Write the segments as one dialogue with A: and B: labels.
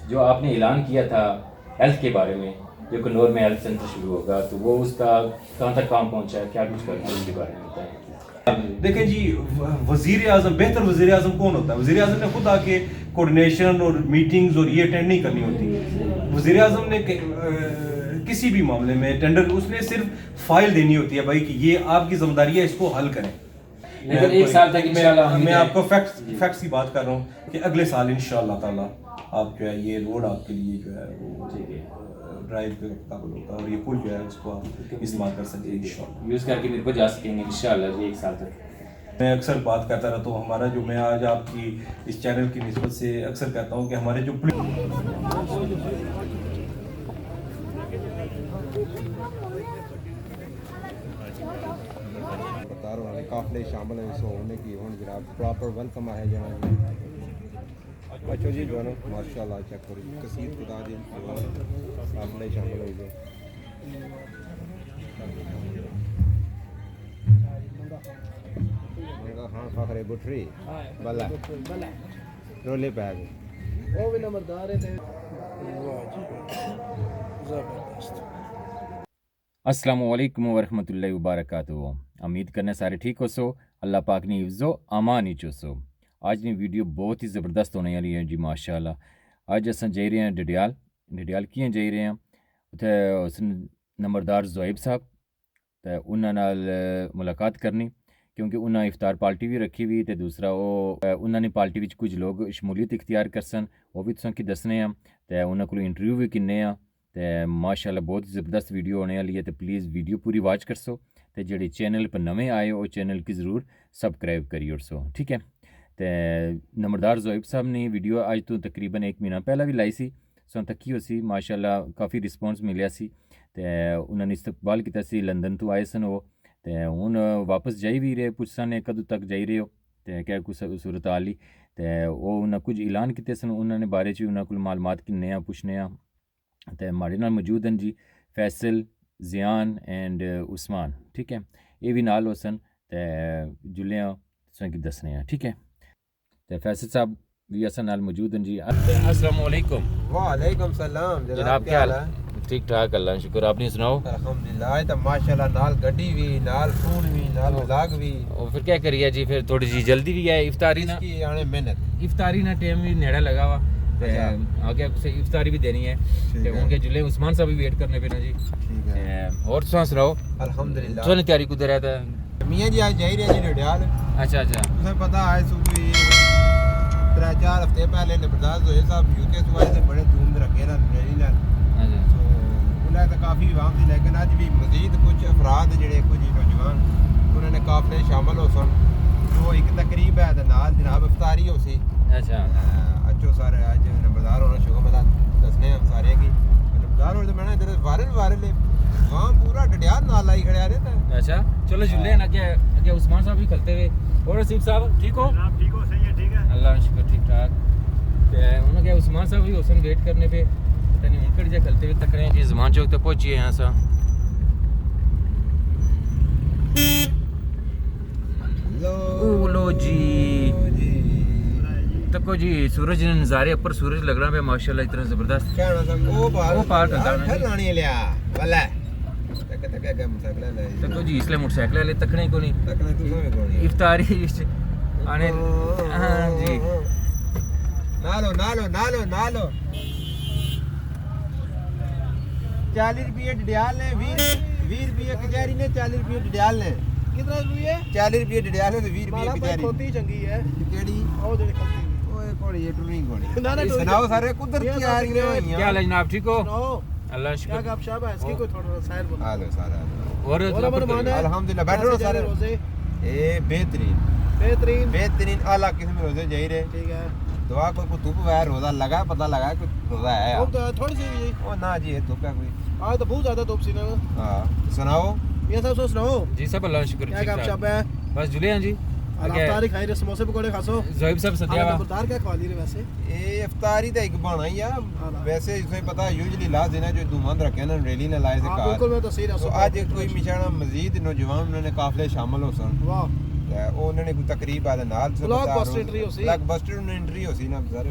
A: جو آپ نے اعلان کیا تھا ہیلتھ کے بارے میں، جو کنور میں ہیلتھ سینٹر شروع ہوگا، تو وہ اس کا کہاں تک کام پہنچا ہے، کیا کچھ کرنا ہے اس کے بارے میں بتائیں.
B: دیکھیں جی، وزیر اعظم، بہتر وزیر اعظم کون ہوتا ہے؟ وزیر اعظم نے خود آ کے کوارڈینیشن اور میٹنگز اور یہ اٹینڈ نہیں کرنی ہوتی. وزیر اعظم نے کسی بھی معاملے میں ٹینڈر، اس نے صرف فائل دینی ہوتی ہے بھائی کہ یہ آپ کی ذمہ داری ہے، اس کو حل کریں.
A: لیکن ایک سال تک
B: میں آپ کو فیکٹس کی بات کر رہا ہوں کہ اگلے سال انشاءاللہ تعالیٰ آپ جو ہے یہ روڈ آپ کے لیے جو ہے وہ ڈرائیو پہ قابل ہوگا اور یہ پل جو ہے اس کو آپ استعمال کر سکیں انشاءاللہ،
A: یوز کر کے میرے کو جا سکیں گے انشاءاللہ جی ایک سال تک.
B: میں اکثر بات کرتا رہتا ہوں ہمارا جو، میں آج آپ کی اس چینل کی نسبت سے اکثر کہتا ہوں کہ ہمارے جو
C: قافلے شامل ہیں، سو ہونے کی ہوں جناب پراپر ویلکم ہے جناب. اچھا جی جو ہے نا ماشاء اللہ چیک کرو کثیر خدا دی قافلے شامل ہوئی گئے. ہاں فخر بٹری بلا رولے پہ گئے وہ بھی نمبردار ہے.
A: السلام علیکم ورحمۃ اللہ وبرکاتہ. امید کرنا سارے ٹھیک ہو سو، اللہ پاک نے حفظ و امان ہی چو سو. آج کی ویڈیو بہت ہی زبردست ہونے والی ہے جی ماشاءاللہ. اج اساں جائی رہے ہیں ڈڈیال کیاں جائی رہے ہیں اتھے نمبردار زہیب صاحب تے انہاں نال ملاقات کرنی، کیونکہ انہاں افطار پارٹی بھی رکھی ہوئی تے دوسرا وہ انہاں نے پارٹی وچ کچھ لوگ شمولیت اختیار کرسن، وہ بھی تساں کی دسنے ہیں تے انہاں کول انٹرویو بھی کنے ہیں تے ماشاءاللہ بہت زبردست ویڈیو ہونے والی ہے. تے پلیز ویڈیو پوری واچ کرسو تے جڑے چینل پر نویں آئے ہو چینل کی ضرور سبسکرائب کری سو، ٹھیک ہے. تے نمبردار زہیب صاحب نے ویڈیو اج تو تقریباً 1 مہینہ پہلا بھی لائی سی، سو تکی ہو سی ماشاءاللہ کافی رسپانس ملیا سی تے انہوں نے استقبال کیتا سی. لندن تو آئے سن وہ تے ہن واپس جائی بھی رہے، پوچھ سن کدوں تک جائی رہے ہو تے کیا کوئی صورت حال تے وہ انہاں کچھ اعلان کیتے سن، انہوں نے بارے چ انہاں کول معلومات کنے ہیں پوچھنے ہیں. تے ہمارے نال موجود ہیں جی فیصل، زیان اینڈ عثمان، ٹھیک ہے. یہ بھی نال ہو سن تے جلے ہیں تساں کی دسنے ہیں، ٹھیک ہے. تے فیصل صاحب بھی اساں نال موجود ہیں جی. السلام علیکم.
C: وعلیکم السلام
A: جناب، کیا حال ہے؟ ٹھیک ٹھاک اللہ کا شکر، آپ نے سناؤ؟
C: الحمدللہ. آج تو ماشاءاللہ نال گڈی بھی، نال فون بھی، نال ولاگ بھی.
A: اور پھر کیا کریے جی، پھر تھوڑی جی جلدی بھی ہے افطاری نہ
C: کی آنے محنت،
A: افطاری نہ ٹائم بھی نیڑا لگا ہوا تے آگے افطاری بھی دینی ہے تے ان کے جلے عثمان صاحب بھی ویٹ کرنے پہ نا جی.
C: ٹھیک ہے.
A: اور تساں سناؤ
C: الحمدللہ.
A: تساں تیاری کدھر ہے تے؟
C: میاں جی آج جائی رہے جی ڈڈیال.
A: اچھا اچھا
C: تمہیں پتہ آئے سو کوئی 3-4 ہفتے پہلے نمبردار زہیب صاحب UK سے آئے تھے، بڑے دھوم رکھے نا میری نال. تو انہیں تو کافی عوام تھی، لیکن اج بھی مزید کچھ افراد جڑے کچھ نوجوان انہوں نے قافلے شامل ہو سن. تو ایک تقریب ہے نال جناب افطاری ہو سی.
A: اچھا
C: اچھو سارے اج نمبردار ہونا شکر ملا دسنے ہم سارے کی نمبردار ہو. تو میں نے ادھر وائرل وہاں پورا ڈڈیال نال لائی کھڑیا رہتا.
A: اچھا چلو جلے نا کہ اگے عثمان صاحب بھی کھلتے ہوئے. اور رسیب صاحب ٹھیک ہو؟
D: جناب ٹھیک ہو، صحیح ہے، ٹھیک ہے
A: اللہ کا شکر ٹھیک ٹھاک. تے انہوں کہ عثمان صاحب بھی حسن ویٹ کرنے پہ پتہ نہیں ہن کڑ جا کھلتے ہوئے تک رہے ہیں جی. زمان چوک تے پہنچیے ہیں سا. لو جی تکو جی سورج نے نظارے اوپر سورج لگ رہا ہے ماشاءاللہ اتنا زبردست.
C: کہنا سب وہ
A: پار کرتا ہے
C: پھر لانی لیا ولا تک تک موٹر سائیکل لے
A: تکو جی اس لیے موٹر سائیکل والے تکنے کو نہیں
C: تکنے تو سمے کو نہیں
A: افطاری آنے. ہاں جی
C: نالو نالو نالو نالو 40 روپے ڈڈیال نے 20 روپے کچہری نے 40 روپے ڈڈیال نے. کتنا روپے 40 روپے ڈڈیال نے 20 روپے کچہری. کھوتی چنگی ہے کیڑی او جڑی کھوتی اوے کوڑی یہ ٹرننگ کوڑی. سناؤ سارے قدرتی آ رہی ہیں.
A: کیا حال ہے جناب، ٹھیک ہو؟
D: کیا
A: اللہ شکر.
D: گپ شپ ہے اس کی کوئی تھوڑا سائر بول.
C: حالو سارا
A: اور
C: الحمدللہ بیٹھو سارے
D: روزے
C: اے بہترین اعلیٰ قسم کے روزے جائی رہے.
D: ٹھیک ہے.
C: دعا کوئی دھوپ ہے روزہ لگا پتہ لگا کوئی روزہ ہے.
D: اب تو تھوڑی سی جی
C: او نا جی یہ دھوپ ہے کوئی.
D: آج تو بہت زیادہ دھوپ سی نا.
C: ہاں سناؤ
D: میاں صاحب سناؤ
A: جی سب اللہ کا شکر
D: کیا
A: ٹھیک
D: گپ شپ
A: ٹھاک.
D: ہے؟
A: بس جلے ہیں جی.
D: افطاری کھائی رہے سموسے پکوڑے کھاسو.
A: زہیب صاحب سدیا وا
D: نمبردار کیا کھوا لی رہے ویسے؟
C: یہ افطاری تو ایک بنا ہی ہے ویسے تمہیں پتہ یوزلی لاس دینا جو دومند رکھے نا ریلی نے لائے سے کار.
D: بالکل میں تصویر
C: تو آج کوئی مچانا مزید نوجوان انہوں نے قافلے شامل ہو سن.
D: واہ
C: انہوں نے کوئی تقریب آدھے نال
D: بلاک بسٹر انٹری ہو سی.
C: بلاک بسٹر انٹری ہو سی نا سارے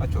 C: اچھا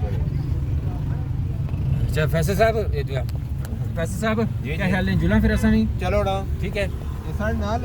C: چلو
A: اچھا فیصل صاحب فیصل صاحب کیا خیال ہے جلن پھر اساں بھی
C: چلو ڈا
A: ٹھیک ہے
C: یہ سارے نال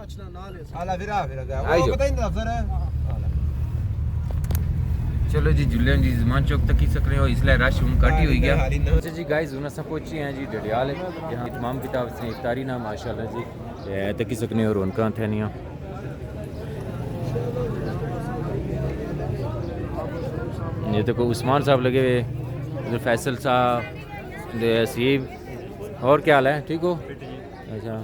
D: اچھا نال ہے
C: آلا پھر گیا
A: آئی
C: وہ
A: جو۔
C: پتہ ہی نہیں افسر ہے
A: چلو جی جلن جی زمان چوک تک ہی سکنے ہو اس لیے رش ہوں کٹ ہی ہوئی گیا اچھا جی گائز ہوں اساں پہنچے ہیں جی ڈڈیال جہاں تمام کتاب سے افطاری نا ماشاءاللہ جی تک ہی سکنے ہو رونقاں تھینیاں یہ تو کوئی عثمان صاحب لگے ہوئے ادھر فیصل صاحب سیب اور کیا حال ہے ٹھیک ہو اچھا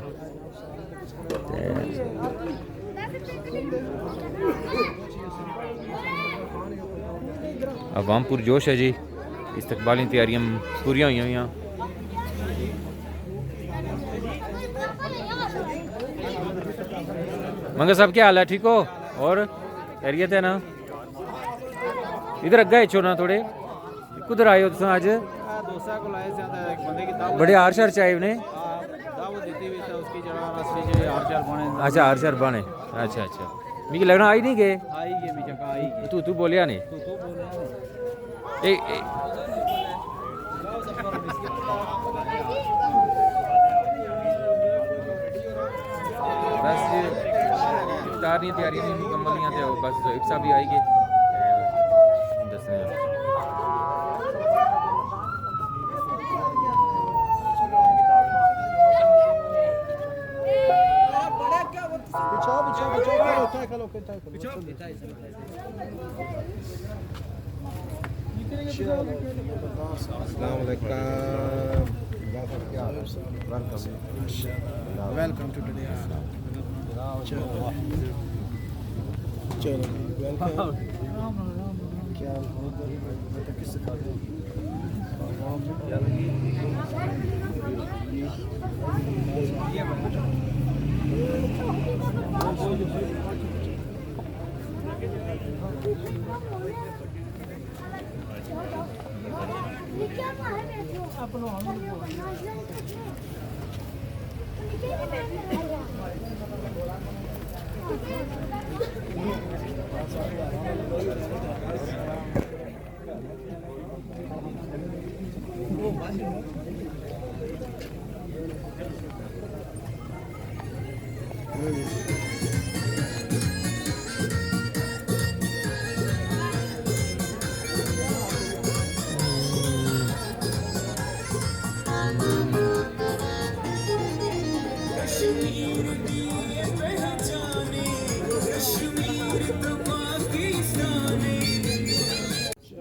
A: عوام پر جوش ہے جی استقبالی تیاریاں پوریاں ہوئی ہیں منگا صاحب کیا حال ہے ٹھیک ہو اور خیریت ہے نا ادھر اگا چھوڑنا تھوڑے کدھر آئے ہو تم آج
D: دوستاں کو لائے زیادہ ایک بندے کی دعوت
A: بڑے ہار شہر چاہیے انہیں
D: دعوت دیتی ہوئی تھا اس کی جگہ اصلی جو ہار چار بنے
A: اچھا ہار شہر بانے اچھا اچھا مجھے لگنا آئی نہیں گئے
D: آئی گئی بھی جگہ آئی گئی
A: تو بولیا نہیں
D: تو بول رہا ہے
A: بس افطاری تیاریاں نہیں مکمل نہیں آتے بس زہیب صاحب بھی آئی گئے دسنے
C: السلام علیکم
D: ویلکم ٹو ٹوڈے چلو ویلکم کیا کس سے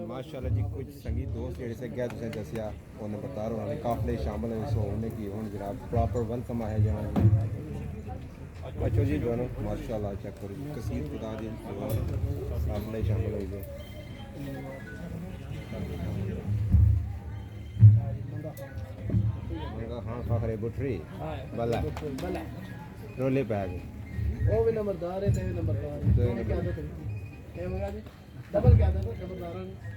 C: ماشاءاللہ جی کچھ سنگیت دوست جڑے سے گیا تسیں دسیا انہیں بتا رہا ہوں قافلے شامل ہیں سو ہونے کی ہوں جناب پراپر ویلکم ہے جہاں اچھا جی جو ہے نا ماشاءاللہ چیک کرو کثیر خدا دی قافلے شامل ہوئی گئے ہاں فخر بٹری بلا رولے پہ گئے
D: وہ بھی نمبردار ہے تے نمبردار
C: دو
D: ہے کیا عادت ہے کیا ہوگا جی ڈبل کیا عادت ہے نمبردار ہے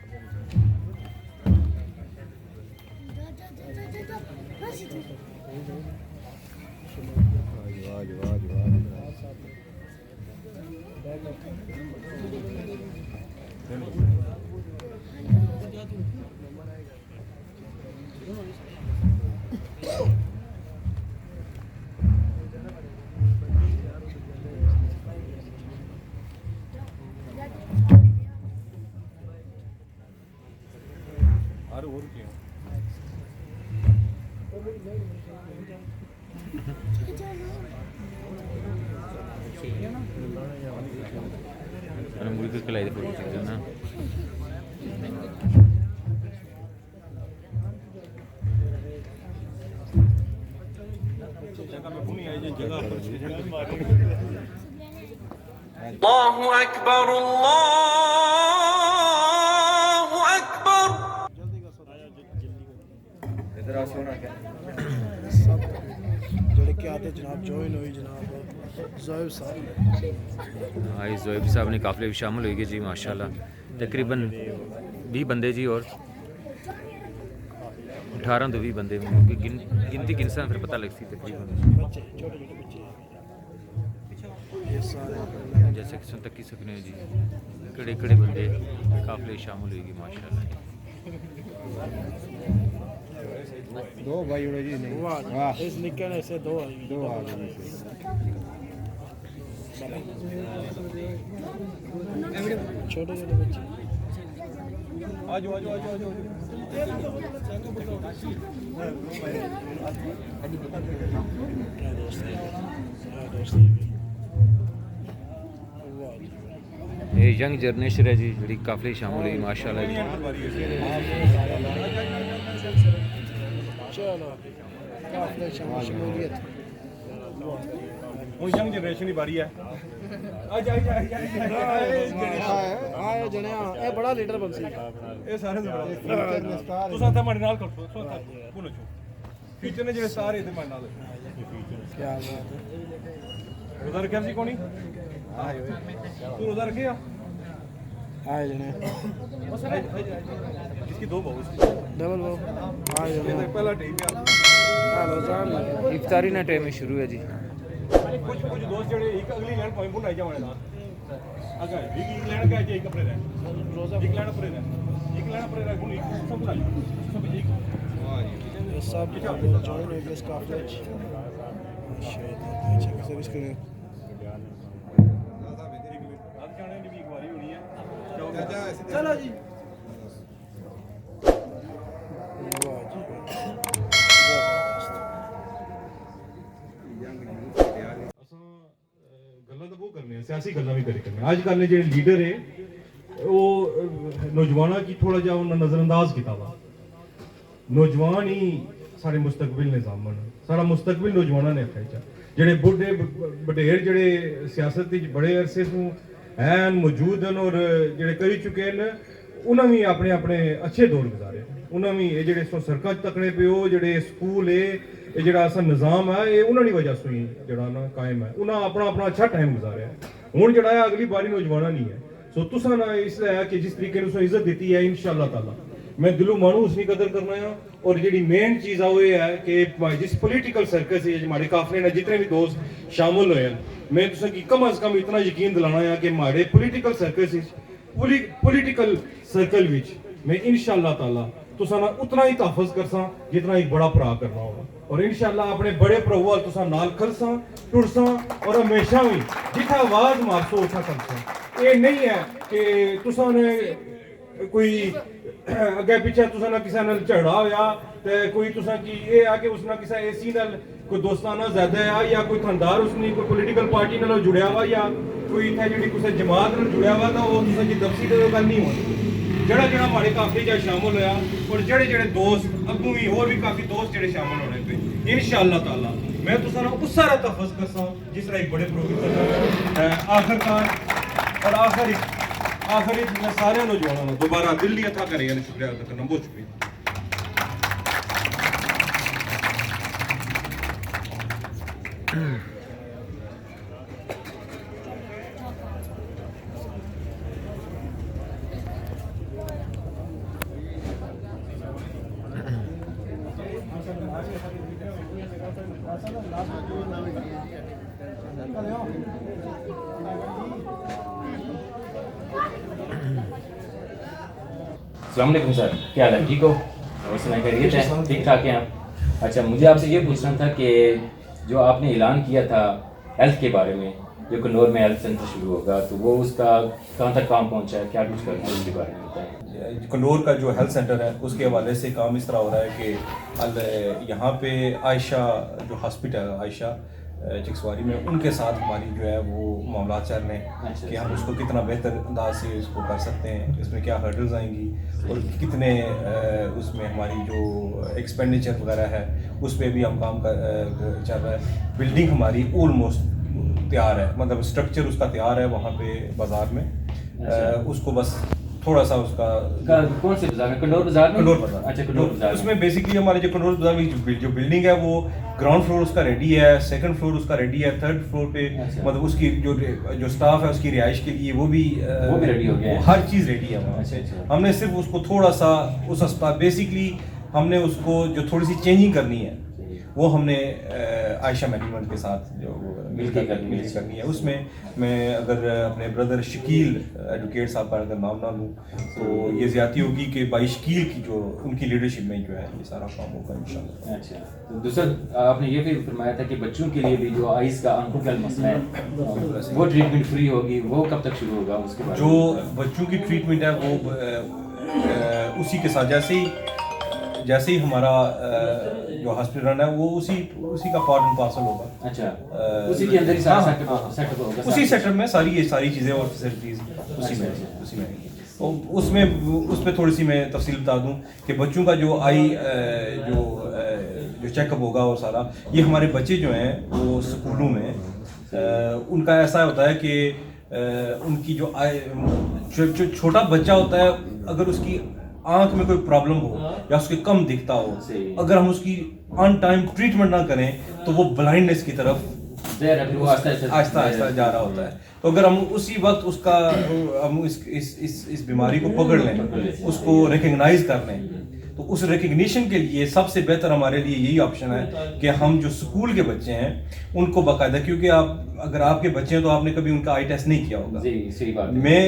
C: واہ واہ واہ
A: مرغی کھلائی فوٹو کھینچ نا
E: الله أكبر الله أكبر
D: جڑے کیا آتے جناب جوائن ہوئی جناب زویب صاحب
A: آئی زویب صاحب نے قافلے بھی شامل ہوئی گئے جی ماشاءاللہ تقریباً 20 بندے جی اور 18 تو 20 بندے گنتی گنسا پھر پتہ لگ سی تقریباً
D: بچے چھوٹے چھوٹے بچے سارے
A: جیسے کہ تک کی سکنے جی کڑے کڑے بندے قافلے شامل ہوئے گی ماشاءاللہ
C: دو بھائی ہوئے جی نہیں
D: اس نکے نے سے دو آئی
C: دو آ گئے
D: چھوٹے چھوٹے بچے
B: آجو آجو آجو آجو
D: کیا دوست ہے کیا دوست ہے
A: یہ ینگ جنریشن ہے جی جڑی قافلے شامل ہوئی ماشاءاللہ
D: چلو کافی شمولیت
B: وہ ینگ جنریشن کی باری ہے
D: آئے جنیا اے بڑا لیڈر بن سی
B: یہ سارے تو ساتھ ہمارے نال کرو بولو چھو فیچر نے جڑے سارے تے ہمارے نال
D: کیا بات ہے
B: روزہ رکھیا سی کونی تو روزہ رکھیا
D: آئے جنیا
B: اس کی دو بہو اس کی
D: ڈبل وہ آئے
B: یہ
D: جنیا
B: تو پہلا ٹائم ہے
D: ہلو جان
A: افطاری نہ ٹائم شروع ہے جی
B: کچھ دوست جڑے ایک اگلی لین پوائنٹ بنائی جا ہمارے نال اگے ایک لین کا ایک کپڑے رہ روزہ ایک لین پر رہ ایک لین پر رہ گونی سب بنائی سب ایک
D: یہ سب جوائن ہوئے اس کافی چیک سروس کریں
B: چلو جی سیاسی گلاں بھی کرنے اج کل جڑے لیڈر ہے وہ نوجوانوں کی تھوڑا جا انہاں نظر انداز کیتا وا نوجوان ہی سارے مستقبل نظام سارا مستقبل نوجوانوں نے رکھا جڑے بڈھے بڈیر جڑے سیاست وچ بڑے عرصے تو ہیں موجود ہیں اور جڑے کری چکے ہیں انہاں بھی اپنے اپنے اچھے دور گزارے انہاں بھی یہ جڑے سرکار تکنے پہ ہو جڑے سکول ہے یہ جڑا اسا نظام ہے یہ انہاں دی وجہ سے ہی جڑا نا قائم ہے انہاں اپنا اپنا اچھا ٹائم گزاریا ہن جڑا ہے اگلی باری نوجواناں نہیں ہے سو تساں نا اس لیے ہے کہ جس طریقے نو عزت دیتی ہے انشاءاللہ تعالی میں دلوں مانوں اس کی قدر کرنا ہے اور جڑی مین چیز ہے وہ یہ ہے کہ جس پولیٹیکل سرکل سے ہمارے قافلے نے جتنے بھی دوست شامل ہوئے ہیں میں تساں کی کم از کم اتنا یقین دلانا ہے کہ ہمارے پولیٹیکل سرکل سے پولیٹیکل سرکل وچ میں انشاءاللہ تعالی تساں نا اتنا ہی تحفظ کرساں جتنا ایک بڑا پرا کرنا ہوگا اور انشاءاللہ اپنے بڑے پرو تساں نال کھلساں ٹرساں اور ہمیشہ بھی جتھا آواز مارسو اتھا کھلساں یہ نہیں ہے کہ تساں نے کوئی اگے پیچھے تساں نہ کسی نال جھگڑا ہویا تے کوئی تساں کی یہ ہے کہ اس نہ کسی ایسی نال کوئی دوستانہ زیادہ ہے یا کوئی تھندار اس نے کوئی پولیٹیکل پارٹی نال جڑیا ہوا یا کوئی اتھے جڑی کسی جماعت نال جڑیا ہوا تو وہ تساں کی دفسی تے گل نہیں ہوندی جڑا جڑا ہمارے کافی جا شامل ہویا اور جڑے جڑے دوست اگوں بھی اور بھی کافی دوست جڑے شامل ہونے پہ انشاءاللہ تعالی میں تساں نوں اس سارا تحفظ کرساں جس طرح ایک بڑے پروفیسر آخرکار اور آخر میں سارے نوجوانوں نے دوبارہ دل لیا تھا کرے شکریہ ادا کرنا بہت شکریہ
A: السلام علیکم سر، کیا حال ہے؟ ٹھیک ہو؟ اور سنائیں خیریت ہے؟ ٹھیک ٹھاک ہیں آپ؟ اچھا مجھے آپ سے یہ پوچھنا تھا کہ جو آپ نے اعلان کیا تھا ہیلتھ کے بارے میں جو کنور میں ہیلتھ سینٹر شروع ہوگا تو وہ اس کا کہاں تک کام پہنچا ہے، کیا کچھ کرنا ہے اس کے بارے میں بتائیں۔
B: کنور کا جو ہیلتھ سینٹر ہے اس کے حوالے سے کام اس طرح ہو رہا ہے کہ یہاں پہ عائشہ جو ہاسپٹل عائشہ چکسواری میں ان کے ساتھ ہماری جو ہے وہ معاملات چل رہے ہیں کہ ہم اس کو کتنا بہتر انداز سے اس کو کر سکتے ہیں، اس میں کیا ہرڈلز آئیں گی اور کتنے اس میں ہماری جو ایکسپینڈیچر وغیرہ ہے اس پہ بھی ہم کام چل رہا ہے۔ بلڈنگ ہماری آلموسٹ تیار ہے، مطلب اسٹرکچر اس کا تیار ہے وہاں پہ بازار میں، اس کو بس تھوڑا سا اس کا
A: کون سے بازار میں؟ کنور بازار میں؟
B: کنور بازار۔
A: اچھا کنور بازار
B: اس میں بیسکلی ہمارے جو کنور بازار میں جو بلڈنگ ہے وہ گراؤنڈ فلور اس کا ریڈی ہے، سیکنڈ فلور اس کا ریڈی ہے، تھرڈ فلور پہ مطلب اس کی جو سٹاف ہے اس کی رہائش کے لیے وہ بھی
A: ریڈی ہو گیا ہے،
B: ہر چیز ریڈی ہے وہاں سے۔ ہم نے صرف اس کو تھوڑا سا اس اسپتال بیسکلی ہم نے اس کو جو تھوڑی سی چینجنگ کرنی ہے وہ ہم نے عائشہ مینجمنٹ کے ساتھ جو مل کے کرنی ہے، اس میں میں اگر اپنے بردر شکیل ایڈوکیٹ صاحب کا اگر نام نہ لوں تو یہ زیادتی ہوگی کہ بھائی شکیل کی جو ان کی لیڈرشپ میں جو ہے یہ سارا کام ہوگا انشاءاللہ۔
A: اچھا، تو دوسرا آپ نے یہ بھی فرمایا تھا کہ بچوں کے لیے بھی جو آئز کا آنکھوں کا مسئلہ ہے وہ ٹریٹمنٹ فری ہوگی، وہ کب تک شروع ہوگا اس کے بعد؟
B: جو بچوں کی ٹریٹمنٹ ہے وہ اسی کے ساتھ جیسے ہی ہمارا جو ہاسپٹل رن ہے وہ اسی کا پارٹ اینڈ پارسل ہوگا۔
A: اچھا، اسی کے اندر ہی سارا سیٹ اپ ہوگا،
B: اسی سیٹ اپ میں ساری چیزیں اور فیسلٹیز اسی میں اس پہ تھوڑی سی میں تفصیل بتا دوں کہ بچوں کا جو جو چیک اپ ہوگا اور سارا یہ ہمارے بچے جو ہیں وہ اسکولوں میں ان کا ایسا ہوتا ہے کہ ان کی جو چھوٹا بچہ ہوتا ہے اگر اس کی آنکھ میں کوئی پرابلم ہو یا اس کے کم دکھتا ہو، اگر ہم اس کی آن ٹائم ٹریٹمنٹ نہ کریں تو وہ بلائنڈنس کی طرف آہستہ آہستہ جا رہا ہوتا ہے۔ تو اگر ہم اسی وقت اس کا ہم اس بیماری کو پکڑ لیں، اس کو ریکگنائز کر لیں، تو اس ریکگنیشن کے لیے سب سے بہتر ہمارے لیے یہی آپشن ہے کہ ہم جو اسکول کے بچے ہیں ان کو باقاعدہ، کیونکہ اگر آپ کے بچے ہیں تو آپ نے کبھی ان کا آئی ٹیسٹ نہیں کیا ہوگا۔ میں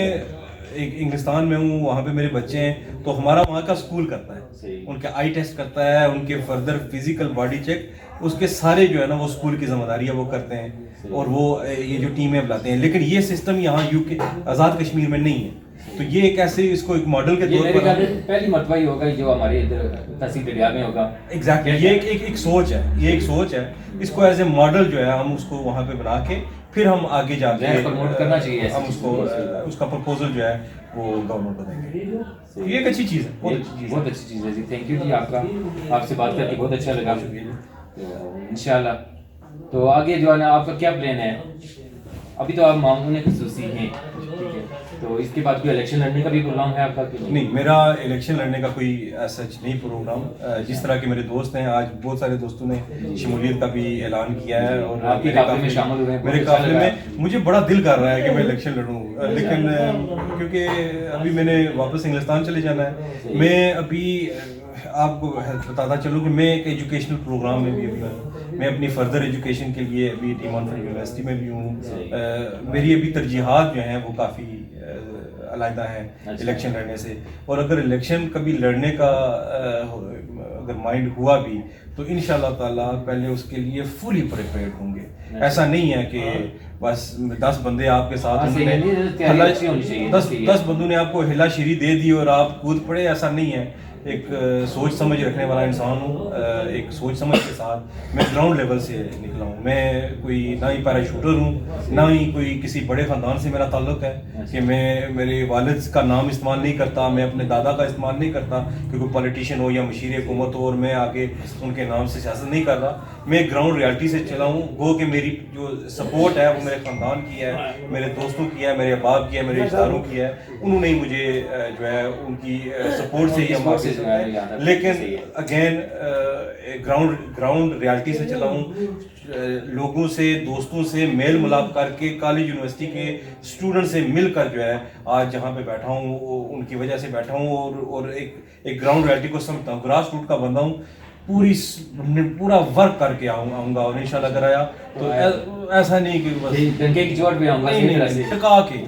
B: ایک انگلستان میں ہوں، وہاں پہ میرے بچے ہیں، تو ہمارا وہاں کا اسکول کرتا ہے، ان کے آئی ٹیسٹ کرتا ہے، ان کے فردر فزیکل باڈی چیک، اس کے سارے جو ہے نا وہ اسکول کی ذمہ داری ہے وہ کرتے ہیں، اور وہ یہ جو ٹیمیں بلاتے ہیں۔ لیکن یہ سسٹم یہاں UK آزاد کشمیر میں نہیں ہے، تو یہ ایک ایسے اس کو ایک ماڈل کے طور پر
A: پہلی مرتبہ ہی ہوگا جو ہمارے ادھر تحصیل ڈڈیا میں ہوگا۔
B: ایگزیکٹلی، یہ ایک سوچ ہے، یہ ایک سوچ ہے، اس کو ایز اے ماڈل جو ہے ہم اس کو وہاں پہ بنا کے پھر ہم آگے جا کے
A: پروموٹ کرنا چاہیے،
B: ہم اس کا پرپوزل جو ہے وہ گورنمنٹ کو دیں گے۔ یہ ایک اچھی چیز ہے،
A: بہت اچھی چیز ہے جی، تھینک یو جی، آپ سے بات کر کے بہت اچھا لگا، انشاءاللہ۔ تو آگے جو ہے نا آپ کا کیا پلان ہے؟ ابھی تو آپ معمول خصوصی ہیں، ٹھیک ہے، تو اس کے بعد کوئی الیکشن لڑنے کا بھی پروگرام ہے آپ کا؟
B: نہیں، میرا الیکشن لڑنے کا کوئی ایسا نہیں پروگرام، جس طرح کے میرے دوست ہیں، آج بہت سارے دوستوں نے شمولیت کا بھی اعلان کیا ہے، اور
A: آپ کے قافلے میں شامل ہوئے ہیں،
B: میرے قافلے میں مجھے بڑا دل کر رہا ہے کہ میں الیکشن لڑوں، لیکن کیونکہ ابھی میں نے واپس انگلستان چلے جانا ہے۔ میں ابھی آپ کو بتاتا چلوں کہ میں ایک ایجوکیشنل پروگرام میں بھی ابھی ہوں، میں اپنی فردر ایجوکیشن کے لیے ابھی ٹی مانفورڈ یونیورسٹی میں بھی ہوں۔ میری ابھی ترجیحات جو ہیں وہ کافی علیحدہ ہیں الیکشن لڑنے سے، اور اگر الیکشن کبھی لڑنے کا اگر مائنڈ ہوا بھی تو انشاءاللہ تعالیٰ پہلے اس کے لیے فلی پریپیئرڈ ہوں گے۔ ایسا نہیں ہے کہ بس 10 بندے آپ کے ساتھ، 10 بندوں نے آپ کو ہلا شیری دے دی اور آپ کود پڑے، ایسا نہیں ہے۔ ایک سوچ سمجھ رکھنے والا انسان ہوں، ایک سوچ سمجھ کے ساتھ میں گراؤنڈ لیول سے نکلا ہوں۔ میں کوئی نہ ہی پیرا شوٹر ہوں، نہ ہی کوئی کسی بڑے خاندان سے میرا تعلق ہے کہ میں میرے والد کا نام استعمال نہیں کرتا، میں اپنے دادا کا استعمال نہیں کرتا کہ کوئی پولیٹیشین ہو یا مشیر حکومت ہو اور میں آگے ان کے نام سے سیاست نہیں کر رہا۔ میں گراؤنڈ ریالٹی سے چلا ہوں، گو کہ میری جو سپورٹ ہے وہ میرے خاندان کی ہے، میرے دوستوں کی ہے، میرے احباب کی ہے، میرے رشتہ داروں کی ہے، انہوں نے مجھے جو ہے ان کی سپورٹ سے ہی ہم آگے، لیکن اگین گراؤنڈ ریالٹی سے چلا ہوں، لوگوں سے، دوستوں سے میل ملاپ کر کے، کالج یونیورسٹی کے اسٹوڈنٹ سے مل کر جو ہے آج جہاں پہ بیٹھا ہوں ان کی وجہ سے بیٹھا ہوں، اور ایک گراؤنڈ ریالٹی کو سمجھتا ہوں، گراس روٹ کا بندہ ہوں، پورا ورک کر کے آؤں گا، اور انشاءاللہ اگر آیا تو ایسا نہیں کہ بس
A: ڈنکے کی چوٹ پہ آؤں گا،
B: ٹکا کے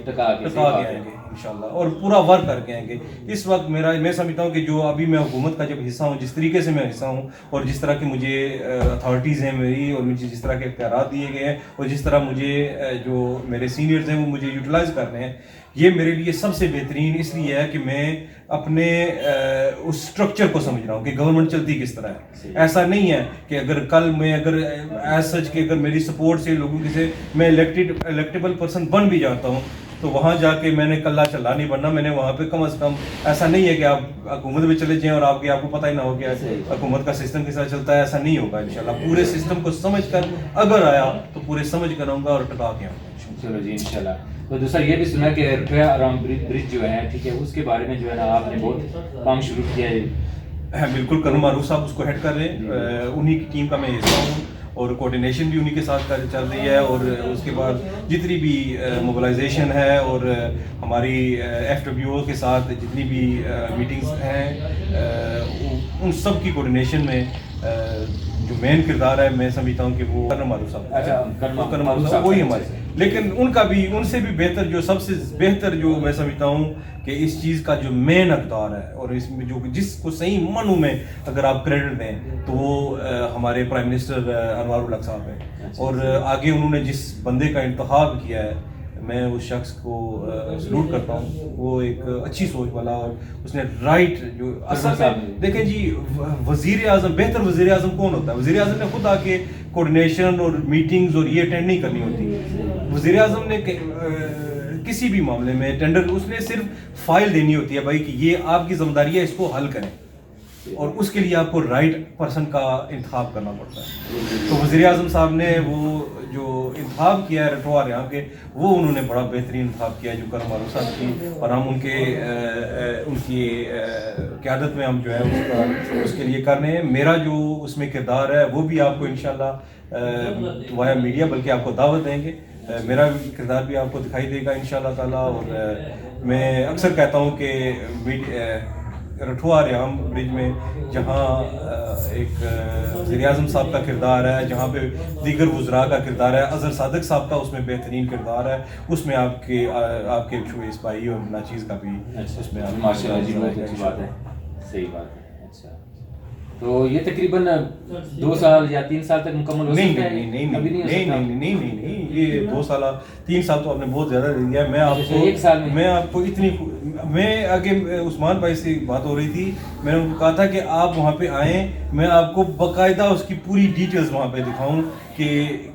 B: آئیں گے انشاءاللہ، اور پورا ورک کر کے آئیں گے۔ اس وقت میں سمجھتا ہوں کہ جو ابھی میں حکومت کا جب حصہ ہوں، جس طریقے سے میں حصہ ہوں، اور جس طرح کی مجھے اتھارٹیز ہیں میری، اور مجھے جس طرح کے اختیارات دیے گئے ہیں، اور جس طرح مجھے جو میرے سینئرز ہیں وہ مجھے یوٹیلائز کر رہے ہیں، یہ میرے لیے سب سے بہترین اس لیے ہے کہ میں اپنے اس اسٹرکچر کو سمجھ رہا ہوں کہ گورنمنٹ چلتی کس طرح ہے۔ ایسا نہیں ہے کہ اگر کل میں ایز سچ کہ اگر میری سپورٹ سے لوگوں کے سے میں الیکٹیبل پرسن بن بھی جاتا ہوں تو وہاں جا کے میں نے کلّا چلا نہیں بننا، میں نے وہاں پہ کم از کم ایسا نہیں ہے کہ آپ حکومت میں چلے جائیں اور آپ کو پتہ ہی نہ ہو کہ حکومت کا سسٹم کس طرح چلتا ہے، ایسا نہیں ہوگا انشاءاللہ۔ پورے سسٹم کو سمجھ کر اگر آیا تو پورے سمجھ کر آؤں گا اور ٹکا کے آؤں گا۔
A: چلو جی انشاءاللہ۔ تو دوسرا یہ بھی سنا کہ رٹویا آرام برج جو ہے، ٹھیک ہے، اس کے بارے میں جو ہے نا آپ نے بہت کام شروع کیا ہے۔
B: بالکل، کرم معروف صاحب اس کو ہیڈ کر رہے ہیں، انہی کی ٹیم کا میں حصہ ہوں، اور کوارڈینیشن بھی انہی کے ساتھ چل رہی ہے، اور اس کے بعد جتنی بھی موبلائزیشن ہے اور ہماری FWO کے ساتھ جتنی بھی میٹنگز ہیں ان سب کی کوارڈینیشن میں جو مین کردار ہے میں سمجھتا ہوں کہ وہ کرن معروف صاحب کا ہے۔
A: اچھا، کرن معروف
B: صاحب وہی
A: صاحب
B: ہمارے، لیکن ان کا بھی ان سے بھی بہتر جو سب سے بہتر جو میں سمجھتا ہوں کہ اس چیز کا جو مین اقدار ہے اور اس میں جو جس کو صحیح معنوں میں اگر آپ کریڈٹ دیں تو وہ ہمارے پرائم منسٹر انوار الحق صاحب ہیں، اور آگے انہوں نے جس بندے کا انتخاب کیا ہے میں اس شخص کو سلوٹ کرتا ہوں، وہ ایک اچھی سوچ والا اور اس نے رائٹ جو اصل میں دیکھیں جی وزیر اعظم، بہتر وزیر اعظم کون ہوتا ہے؟ وزیر اعظم نے خود آ کے کوآرڈینیشن اور میٹنگز اور یہ اٹینڈ نہیں کرنی ہوتی۔ وزیر اعظم نے کسی بھی معاملے میں ٹینڈر اس نے صرف فائل دینی ہوتی ہے بھائی کہ یہ آپ کی ذمہ داری ہے، اس کو حل کریں، اور اس کے لیے آپ کو رائٹ پرسن کا انتخاب کرنا پڑتا ہے۔ تو وزیر اعظم صاحب نے وہ جو انتخاب کیا ہے رٹوا ریاض کے، وہ انہوں نے بڑا بہترین انتخاب کیا ہے جو کرن معروف صاحب کی، اور ہم ان کی قیادت میں ہم جو ہے اس کے لیے کر رہے ہیں۔ میرا جو اس میں کردار ہے وہ بھی آپ کو انشاءاللہ وایا میڈیا بلکہ آپ کو دعوت دیں گے، میرا کردار بھی آپ کو دکھائی دے گا انشاءاللہ تعالیٰ۔ اور میں اکثر کہتا ہوں کہ رٹھوا ریام برج میں جہاں ایک وزیر اعظم صاحب کا کردار ہے، جہاں پہ دیگر وزراء کا کردار ہے، اظہر صادق صاحب کا اس میں بہترین کردار ہے، اس میں آپ کے شویس بھائی اور ناچیز کا بھی اس میں
A: ماشاء اللہ جی، بہت اچھی بات ہے، صحیح بات ہے۔ اچھا، تو یہ تقریباً 2 سال یا 3 سال تک مکمل ہو سکتا ہے؟
B: نہیں، یہ 2 سال 3 سال تو آپ نے بہت زیادہ دے دیا ہے۔ میں آپ کو اتنی، میں آگے عثمان بھائی سے بات ہو رہی تھی، میں نے ان کو کہا تھا کہ آپ وہاں پہ آئیں، میں آپ کو باقاعدہ اس کی پوری ڈیٹیلز وہاں پہ دکھاؤں کہ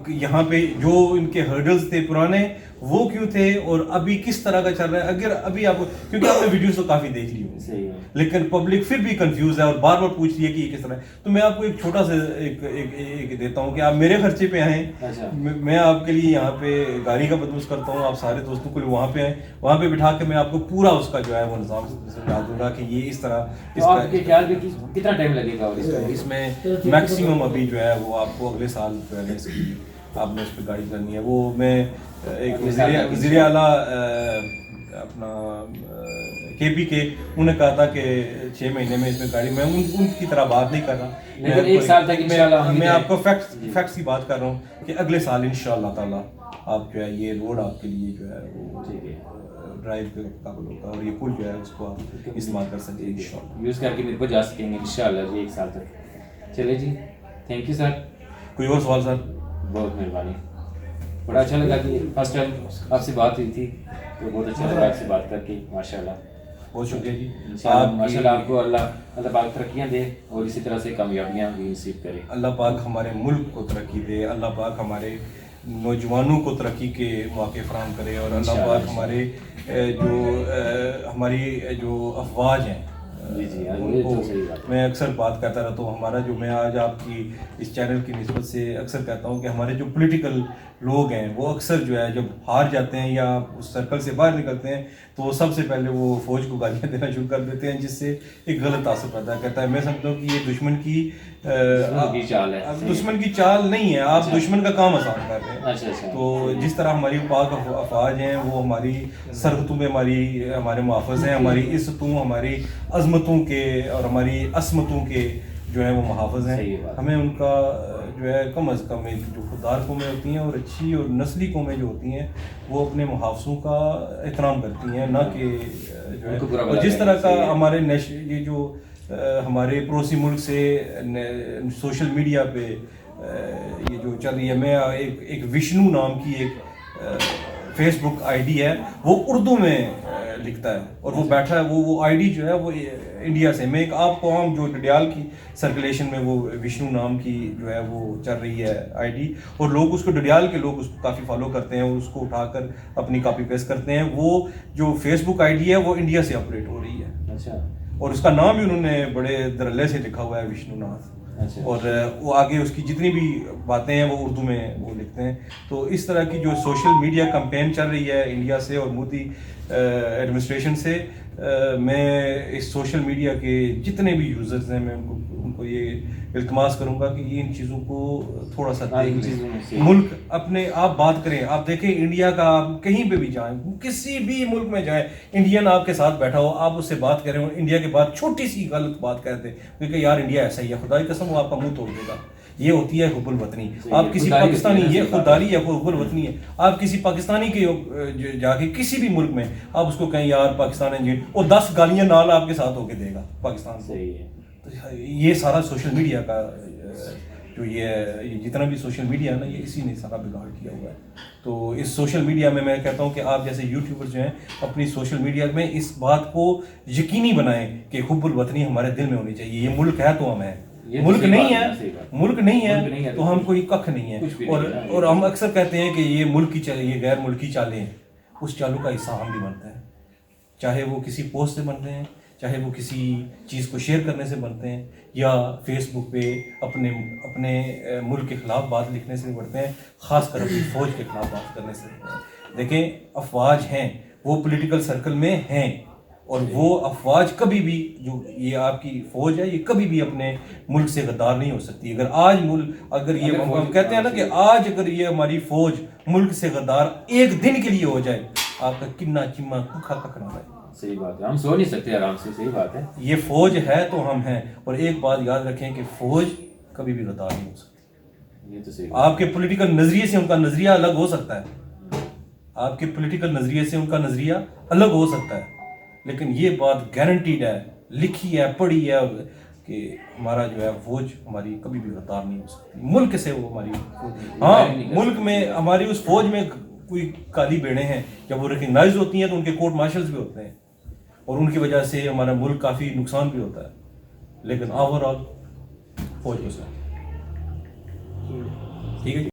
B: یہاں پہ جو ان کے ہرڈلز تھے پرانے وہ کیوں تھے اور ابھی کس طرح کا چل رہا ہے۔ اگر ابھی آپ، کیونکہ آپ نے ویڈیوز تو کافی دیکھ لی ہوئی لیکن پبلک پھر بھی کنفیوز ہے اور بار بار پوچھ رہی ہے کہ یہ کس طرح ہے، تو میں آپ کو ایک چھوٹا سا ایک دیتا ہوں کہ آپ میرے خرچے پہ آئیں، میں آپ کے لیے یہاں پہ گاڑی کا بندوبست کرتا ہوں، آپ سارے دوستوں کو وہاں پہ آئیں، وہاں پہ بٹھا کے میں آپ کو پورا اس کا جو ہے وہ نظام سمجھا دوں گا کہ یہ اس طرح
A: کتنا ٹائم لگے گا
B: اس میں میکسیمم ابھی جو ہے وہ آپ کو اگلے سال جو ہے اس کی آپ نے اس پہ گاڑی کرنی ہے۔ وہ میں ایک وزیر اعلیٰ اپنا KP کے انہوں نے کہا تھا کہ 6 مہینے میں اس میں گاڑی، میں ان کی طرح بات نہیں کر رہا،
A: لیکن 1 سال تک انشاءاللہ
B: میں آپ کو فیکٹس کی بات کر رہا ہوں کہ اگلے سال انشاءاللہ تعالیٰ آپ جو ہے یہ روڈ آپ کے لیے جو ہے وہ ڈرائیو کے قابل ہوگا اور یہ پل جو ہے اس کو آپ استعمال کر سکیں انشاءاللہ،
A: یوز کر کے میرے کو جا سکیں گے انشاءاللہ جی 1 سال تک۔ چلے جی، تھینک یو سر۔
B: کوئی اور سوال سر؟
A: بہت مہربانی، بڑا اچھا لگا کہ فرسٹ ٹائم آپ سے بات ہوئی تھی، تو بہت اچھا لگا آپ سے بات کر کے، ماشاء اللہ
B: بہت شکریہ جی۔
A: ماشاء اللہ آپ کو اللہ پاک ترقیاں دے اور اسی طرح سے کامیابیاں بھی نصیب کرے۔
B: اللہ پاک ہمارے ملک کو ترقی دے، اللہ پاک ہمارے نوجوانوں کو ترقی کے مواقع فراہم کرے، اور اللہ پاک ہمارے ہماری جو افواج ہیں ان کو، میں اکثر بات کرتا رہتا ہوں، ہمارا جو، میں آج آپ کی اس چینل کی نسبت سے اکثر کہتا ہوں کہ ہمارے جو پولیٹیکل لوگ ہیں وہ اکثر جو ہے جب ہار جاتے ہیں یا اس سرکل سے باہر نکلتے ہیں تو وہ سب سے پہلے وہ فوج کو گالیاں دینا شروع کر دیتے ہیں، جس سے ایک غلط تاثر پیدا کرتا ہے۔ میں سمجھتا ہوں کہ یہ دشمن کی
A: چال ہے،
B: دشمن کی چال نہیں ہے، آپ دشمن کا کام آسان کر رہے ہیں۔ تو جس طرح ہماری پاک افواج ہیں وہ ہماری سرحدوں میں ہمارے محافظ ہیں، ہماری عزتوں، ہماری عظمتوں کے اور ہماری عصمتوں کے جو ہیں وہ محافظ ہیں، ہمیں ان کا جو ہے کم از کم جو خوددار قومیں ہوتی ہیں اور اچھی اور نسلی قومیں جو ہوتی ہیں وہ اپنے محافظوں کا احترام کرتی ہیں، نہ کہ جو ہے، اور جس طرح کا ہمارے یہ جو ہمارے پڑوسی ملک سے سوشل میڈیا پہ یہ جو چل رہی ہے، میں ایک وشنو نام کی ایک فیس بک ID ہے، وہ اردو میں لکھتا ہے اور وہ بیٹھا ہے، وہ ID جو ہے وہ انڈیا سے، میں ایک آپ کو عام جو ڈڈیال کی سرکولیشن میں وہ وشنو نام کی جو ہے وہ چل رہی ہے ID، اور لوگ اس کو، ڈڈیال کے لوگ اس کو کافی فالو کرتے ہیں اور اس کو اٹھا کر اپنی کاپی پیسٹ کرتے ہیں۔ وہ جو فیس بک ID ہے وہ انڈیا سے آپریٹ ہو رہی ہے،
A: اچھا،
B: اور اس کا نام بھی انہوں نے بڑے درلے سے لکھا ہوا ہے، وشنو ناتھ، اور وہ آگے اس کی جتنی بھی باتیں ہیں وہ اردو میں وہ لکھتے ہیں۔ تو اس طرح کی جو سوشل میڈیا کمپین چل رہی ہے انڈیا سے اور مودی ایڈمنسٹریشن سے، میں اس سوشل میڈیا کے جتنے بھی یوزرز ہیں میں ان کو یہ التماس کروں گا کہ یہ ان چیزوں کو تھوڑا سا دیکھ لیں، ملک اپنے آپ بات کریں، آپ دیکھیں انڈیا کا، آپ کہیں پہ بھی جائیں، کسی بھی ملک میں جائیں، انڈین آپ کے ساتھ بیٹھا ہو، آپ اس سے بات کریں، انڈیا کے بعد چھوٹی سی غلط بات کہتے ہیں کیونکہ یار انڈیا ایسا ہی ہے، خدا کی قسم وہ آپ کا منہ توڑ دے گا، یہ ہوتی ہے حب الوطنی. آپ کسی پاکستانی یہ خودداری ہے حب الوطنی ہے. آپ کسی پاکستانی کے جا کے کسی بھی ملک میں آپ اس کو کہیں یار پاکستان ہے اور 10 گالیاں نال آپ کے ساتھ ہو کے دے گا پاکستان کو. یہ سارا سوشل میڈیا کا جو یہ جتنا بھی سوشل میڈیا ہے نا یہ اسی نے سارا بگاڑ کیا ہوا ہے. تو اس سوشل میڈیا میں کہتا ہوں کہ آپ جیسے یوٹیوبر جو ہیں اپنی سوشل میڈیا میں اس بات کو یقینی بنائیں کہ حب الوطنی ہمارے دل میں ہونی چاہیے. یہ ملک ہے تو ہم ہیں, ملک نہیں ہے تو ہم کوئی ککھ نہیں ہے. اور ہم اکثر کہتے ہیں کہ یہ ملک کی یہ غیر ملکی چالیں ہیں, اس چالوں کا حصہ ہم بھی بنتے ہیں, چاہے وہ کسی پوسٹ سے بنتے ہیں, چاہے وہ کسی چیز کو شیئر کرنے سے بنتے ہیں, یا فیس بک پہ اپنے ملک کے خلاف بات لکھنے سے بڑھتے ہیں, خاص کر اپنی فوج کے خلاف بات کرنے سے بڑھتے ہیں. دیکھیں افواج ہیں, وہ پولیٹیکل سرکل میں ہیں, اور وہ افواج کبھی بھی جو یہ آپ کی فوج ہے یہ کبھی بھی اپنے ملک سے غدار نہیں ہو سکتی. اگر آج اگر یہ ہم کہتے ہیں نا کہ آج اگر یہ ہماری فوج ملک سے غدار ایک دن کے لیے ہو جائے, آپ کا کننا چما کھا کھنا ہے.
A: صحیح بات ہے, ہم سو نہیں سکتے آرام سے. صحیح بات ہے,
B: یہ فوج ہے تو ہم ہیں. اور ایک بات یاد رکھیں کہ فوج کبھی بھی غدار نہیں ہو سکتی.
A: یہ تو صحیح.
B: آپ کے پولیٹیکل نظریے سے ان کا نظریہ الگ ہو سکتا ہے, آپ کے پولیٹیکل نظریے سے ان کا نظریہ الگ ہو سکتا ہے, لیکن یہ بات گارنٹیڈ ہے, لکھی ہے, پڑھی ہے کہ ہمارا جو ہے فوج ہماری کبھی بھی غدار نہیں ہو سکتی. ملک سے وہ ہماری ہاں ملک میں ہماری اس فوج میں کوئی کالی بیڑیں ہیں, جب وہ ریکگنائز ہوتی ہیں تو ان کے کورٹ مارشلز بھی ہوتے ہیں, اور ان کی وجہ سے ہمارا ملک کافی نقصان بھی ہوتا ہے, لیکن اوور آل فوج کو ٹھیک ہے.